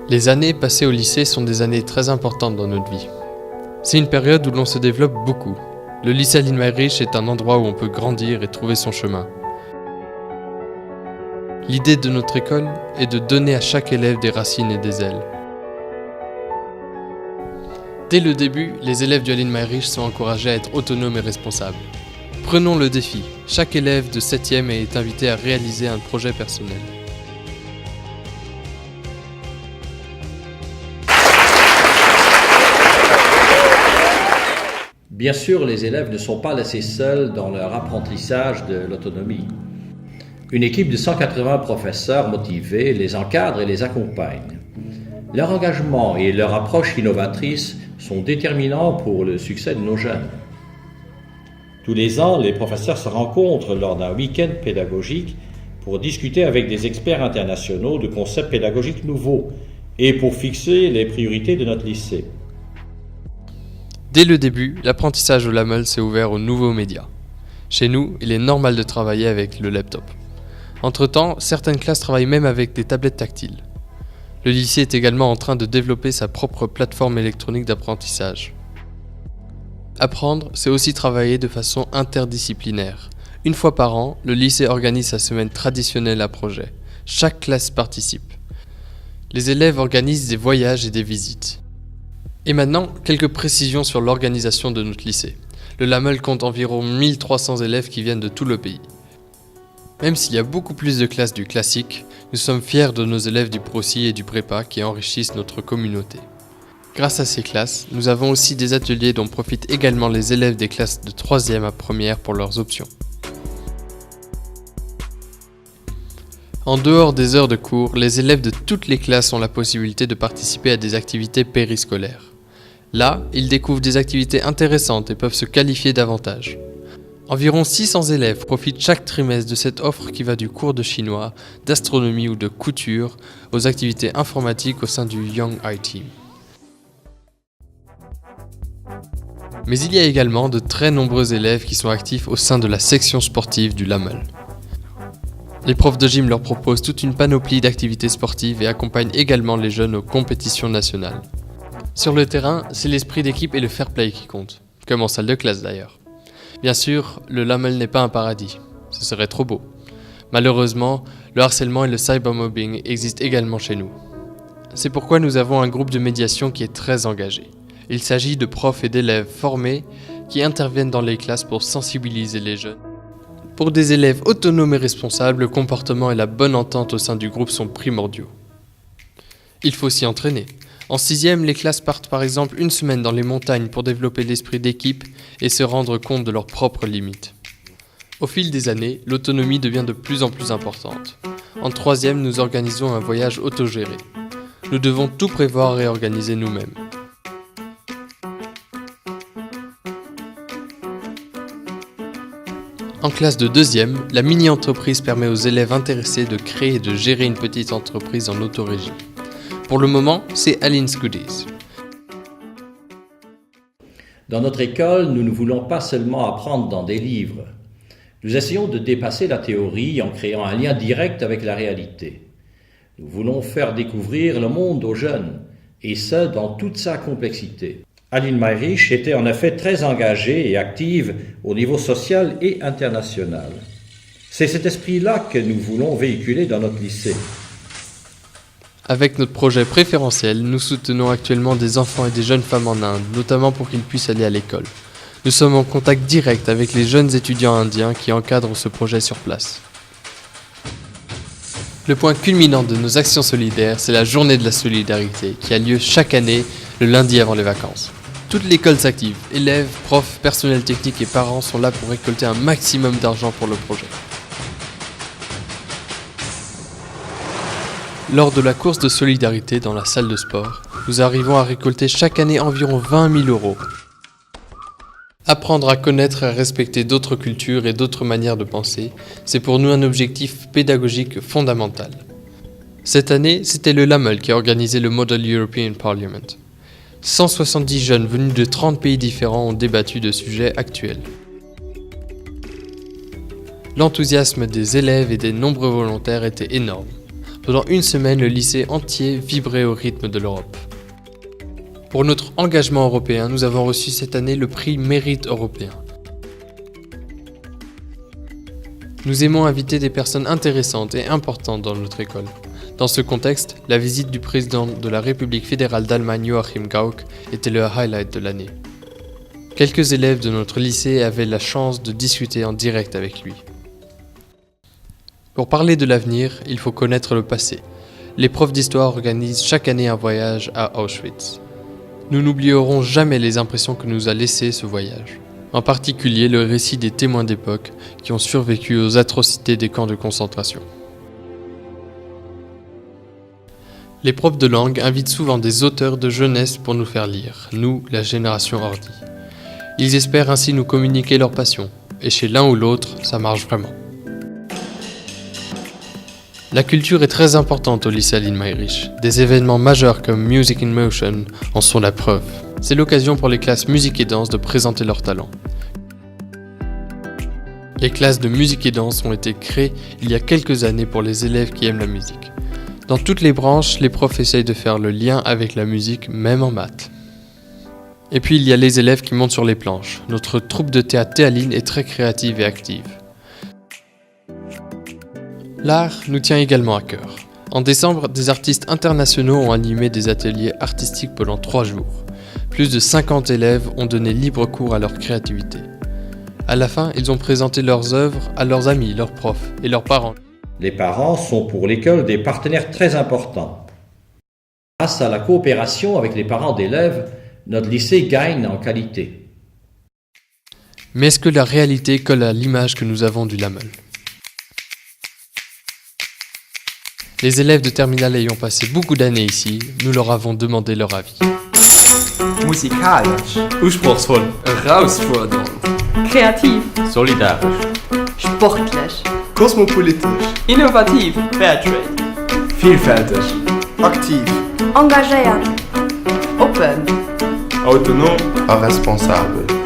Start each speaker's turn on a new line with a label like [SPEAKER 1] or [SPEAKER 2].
[SPEAKER 1] Les années passées au lycée sont des années très importantes dans notre vie. C'est une période où l'on se développe beaucoup. Le lycée Aline Mayrisch est un endroit où on peut grandir et trouver son chemin. L'idée de notre école est de donner à chaque élève des racines et des ailes. Dès le début, les élèves du Aline Mayrisch sont encouragés à être autonomes et responsables. Prenons le défi. Chaque élève de 7e est invité à réaliser un projet personnel.
[SPEAKER 2] Bien sûr, les élèves ne sont pas laissés seuls dans leur apprentissage de l'autonomie. Une équipe de 180 professeurs motivés les encadre et les accompagne. Leur engagement et leur approche innovatrice sont déterminants pour le succès de nos jeunes. Tous les ans, les professeurs se rencontrent lors d'un week-end pédagogique pour discuter avec des experts internationaux de concepts pédagogiques nouveaux et pour fixer les priorités de notre lycée.
[SPEAKER 1] Dès le début, l'apprentissage au LAMEL s'est ouvert aux nouveaux médias. Chez nous, il est normal de travailler avec le laptop. Entre-temps, certaines classes travaillent même avec des tablettes tactiles. Le lycée est également en train de développer sa propre plateforme électronique d'apprentissage. Apprendre, c'est aussi travailler de façon interdisciplinaire. Une fois par an, le lycée organise sa semaine traditionnelle à projet. Chaque classe participe. Les élèves organisent des voyages et des visites. Et maintenant, quelques précisions sur l'organisation de notre lycée. Le LAMEL compte environ 1300 élèves qui viennent de tout le pays. Même s'il y a beaucoup plus de classes du classique, nous sommes fiers de nos élèves du PROCI et du prépa qui enrichissent notre communauté. Grâce à ces classes, nous avons aussi des ateliers dont profitent également les élèves des classes de 3e à 1er pour leurs options. En dehors des heures de cours, les élèves de toutes les classes ont la possibilité de participer à des activités périscolaires. Là, ils découvrent des activités intéressantes et peuvent se qualifier davantage. Environ 600 élèves profitent chaque trimestre de cette offre qui va du cours de chinois, d'astronomie ou de couture aux activités informatiques au sein du Young IT. Mais il y a également de très nombreux élèves qui sont actifs au sein de la section sportive du LAMEL. Les profs de gym leur proposent toute une panoplie d'activités sportives et accompagnent également les jeunes aux compétitions nationales. Sur le terrain, c'est l'esprit d'équipe et le fair play qui comptent, comme en salle de classe d'ailleurs. Bien sûr, le LAMEL n'est pas un paradis, ce serait trop beau. Malheureusement, le harcèlement et le cybermobbing existent également chez nous. C'est pourquoi nous avons un groupe de médiation qui est très engagé. Il s'agit de profs et d'élèves formés qui interviennent dans les classes pour sensibiliser les jeunes. Pour des élèves autonomes et responsables, le comportement et la bonne entente au sein du groupe sont primordiaux. Il faut s'y entraîner. En 6e, les classes partent par exemple une semaine dans les montagnes pour développer l'esprit d'équipe et se rendre compte de leurs propres limites. Au fil des années, l'autonomie devient de plus en plus importante. En 3e, nous organisons un voyage autogéré. Nous devons tout prévoir et organiser nous-mêmes. En classe de 2e, la mini-entreprise permet aux élèves intéressés de créer et de gérer une petite entreprise en autorégie. Pour le moment, c'est Aline's Goodies.
[SPEAKER 2] Dans notre école, nous ne voulons pas seulement apprendre dans des livres. Nous essayons de dépasser la théorie en créant un lien direct avec la réalité. Nous voulons faire découvrir le monde aux jeunes, et ce, dans toute sa complexité. Aline Mayrisch était en effet très engagée et active au niveau social et international. C'est cet esprit-là que nous voulons véhiculer dans notre lycée.
[SPEAKER 1] Avec notre projet préférentiel, nous soutenons actuellement des enfants et des jeunes femmes en Inde, notamment pour qu'ils puissent aller à l'école. Nous sommes en contact direct avec les jeunes étudiants indiens qui encadrent ce projet sur place. Le point culminant de nos actions solidaires, c'est la journée de la solidarité qui a lieu chaque année le lundi avant les vacances. Toute l'école s'active, élèves, profs, personnel technique et parents sont là pour récolter un maximum d'argent pour le projet. Lors de la course de solidarité dans la salle de sport, nous arrivons à récolter chaque année environ 20 000 €. Apprendre à connaître et à respecter d'autres cultures et d'autres manières de penser, c'est pour nous un objectif pédagogique fondamental. Cette année, c'était le LAMEL qui a organisé le Model European Parliament. 170 jeunes venus de 30 pays différents ont débattu de sujets actuels. L'enthousiasme des élèves et des nombreux volontaires était énorme. Pendant une semaine, le lycée entier vibrait au rythme de l'Europe. Pour notre engagement européen, nous avons reçu cette année le prix Mérite européen. Nous aimons inviter des personnes intéressantes et importantes dans notre école. Dans ce contexte, la visite du président de la République fédérale d'Allemagne Joachim Gauck était le highlight de l'année. Quelques élèves de notre lycée avaient la chance de discuter en direct avec lui. Pour parler de l'avenir, il faut connaître le passé. Les profs d'histoire organisent chaque année un voyage à Auschwitz. Nous n'oublierons jamais les impressions que nous a laissées ce voyage. En particulier le récit des témoins d'époque qui ont survécu aux atrocités des camps de concentration. Les profs de langue invitent souvent des auteurs de jeunesse pour nous faire lire, nous, la génération ordi. Ils espèrent ainsi nous communiquer leur passion, et chez l'un ou l'autre, ça marche vraiment. La culture est très importante au lycée Aline Mayrisch. Des événements majeurs comme Music in Motion en sont la preuve. C'est l'occasion pour les classes musique et danse de présenter leurs talents. Les classes de musique et danse ont été créées il y a quelques années pour les élèves qui aiment la musique. Dans toutes les branches, les profs essayent de faire le lien avec la musique, même en maths. Et puis il y a les élèves qui montent sur les planches. Notre troupe de théâtre Théaline est très créative et active. L'art nous tient également à cœur. En décembre, des artistes internationaux ont animé des ateliers artistiques pendant 3 jours. Plus de 50 élèves ont donné libre cours à leur créativité. À la fin, ils ont présenté leurs œuvres à leurs amis, leurs profs et leurs parents.
[SPEAKER 2] Les parents sont pour l'école des partenaires très importants. Grâce à la coopération avec les parents d'élèves, notre lycée gagne en qualité.
[SPEAKER 1] Mais est-ce que la réalité colle à l'image que nous avons du Lamel ? Les élèves de terminale ayant passé beaucoup d'années ici, nous leur avons demandé leur avis.
[SPEAKER 3] Musikalisch,
[SPEAKER 4] Anspruchsvoll, herausfordernd,
[SPEAKER 5] Kreativ,
[SPEAKER 4] solidarisch,
[SPEAKER 5] sportlich,
[SPEAKER 3] kosmopolitisch,
[SPEAKER 5] innovativ, Fairtrade,
[SPEAKER 3] vielfältig, aktiv,
[SPEAKER 5] engagiert, open,
[SPEAKER 3] autonom, responsabel.